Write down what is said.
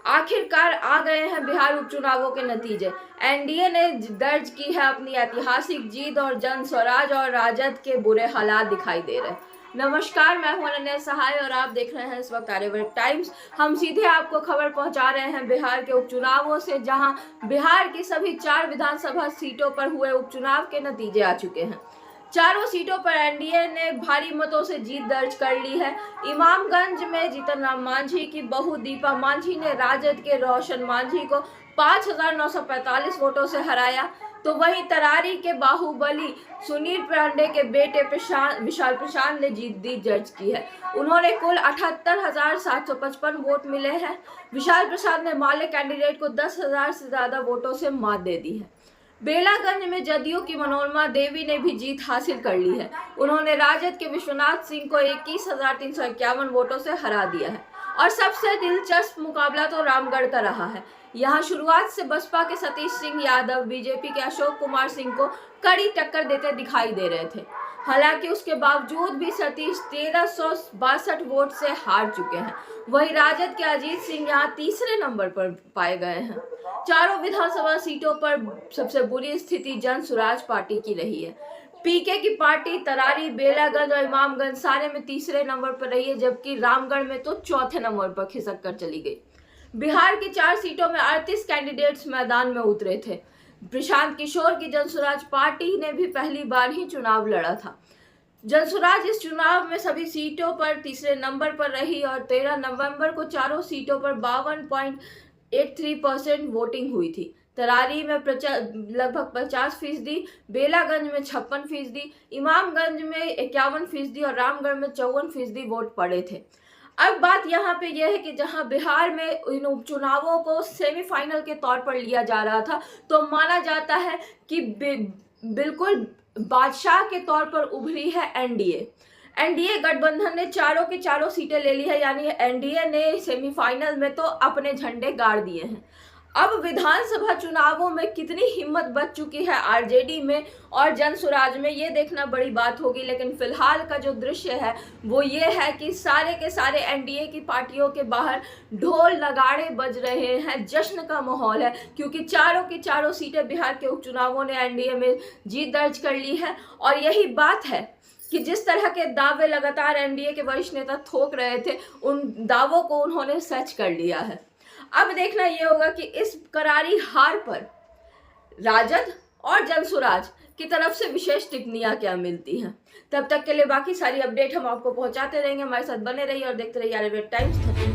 आखिरकार आ गए हैं बिहार उपचुनावों के नतीजे। एनडीए ने दर्ज की है अपनी ऐतिहासिक जीत और जन स्वराज और राजद के बुरे हालात दिखाई दे रहे हैं। नमस्कार, मैं हूं अनन्या सहाय और आप देख रहे हैं इस वक्त आर्यवर्त टाइम्स। हम सीधे आपको खबर पहुंचा रहे हैं बिहार के उपचुनावों से, जहां बिहार की सभी 4 विधानसभा सीटों पर हुए उपचुनाव के नतीजे आ चुके हैं। चारों सीटों पर एनडीए ने भारी मतों से जीत दर्ज कर ली है। इमामगंज में जीतन राम मांझी की बहू दीपा मांझी ने राजद के रोशन मांझी को 5,945 वोटों से हराया, तो वहीं तरारी के बाहुबली सुनील पांडे के बेटे विशाल प्रशांत ने जीत दर्ज की है। उन्होंने कुल 78,755 वोट मिले हैं। विशाल प्रसाद ने माले कैंडिडेट को 10,000 से ज्यादा वोटों से मात दे दी है। बेलागंज में जदयू की मनोरमा देवी ने भी जीत हासिल कर ली है। उन्होंने राजद के विश्वनाथ सिंह को 21,351 वोटों से हरा दिया है। और सबसे दिलचस्प मुकाबला तो रामगढ़ का रहा है। यहाँ शुरुआत से बसपा के सतीश सिंह यादव बीजेपी के अशोक कुमार सिंह को कड़ी टक्कर देते दिखाई दे रहे थे। हालांकि उसके बावजूद भी सतीश 1,362 वोट से हार चुके हैं। वहीं राजद के अजीत सिंह यहाँ तीसरे नंबर पर पाए गए हैं। चारों विधानसभा सीटों पर सबसे बुरी स्थिति जन स्वराज पार्टी की रही है। पीके की पार्टी तरारी, बेलागंज और इमामगंज सारे में तीसरे नंबर पर रही है, जबकि रामगढ़ में तो चौथे नंबर पर खिसक कर चली गई। बिहार की 4 सीटों में 38 कैंडिडेट्स मैदान में उतरे थे। प्रशांत किशोर की जनसुराज पार्टी ने भी पहली बार ही चुनाव लड़ा था। जनसुराज इस चुनाव में सभी सीटों पर तीसरे नंबर पर रही और 13 नवंबर को चारों सीटों पर 52.83% वोटिंग हुई थी। तरारी में लगभग 50%, बेलागंज में 56%, इमामगंज में 51% और रामगढ़ में 54% वोट पड़े थे। अब बात यहाँ पे यह है कि जहाँ बिहार में इन उपचुनावों को सेमीफाइनल के तौर पर लिया जा रहा था, तो माना जाता है कि बिल्कुल बादशाह के तौर पर उभरी है एनडीए गठबंधन ने चारों की चारों सीटें ले ली है। यानी एनडीए ने सेमीफाइनल में तो अपने झंडे गाड़ दिए हैं। अब विधानसभा चुनावों में कितनी हिम्मत बच चुकी है आरजेडी में और जनसुराज में, ये देखना बड़ी बात होगी। लेकिन फिलहाल का जो दृश्य है वो ये है कि सारे के सारे एनडीए की पार्टियों के बाहर ढोल नगाड़े बज रहे हैं, जश्न का माहौल है, क्योंकि चारों की चारों सीटें बिहार के उपचुनावों ने एनडीए में जीत दर्ज कर ली है। और यही बात है कि जिस तरह के दावे लगातार एनडीए के वरिष्ठ नेता थोक रहे थे, उन दावों को उन्होंने सच कर लिया है। अब देखना यह होगा कि इस करारी हार पर राजद और जनसुराज की तरफ से विशेष टिप्पणियां क्या मिलती हैं। तब तक के लिए बाकी सारी अपडेट हम आपको पहुंचाते रहेंगे। हमारे साथ बने रहिए और देखते रहिए आर्यवर्त टाइम्स।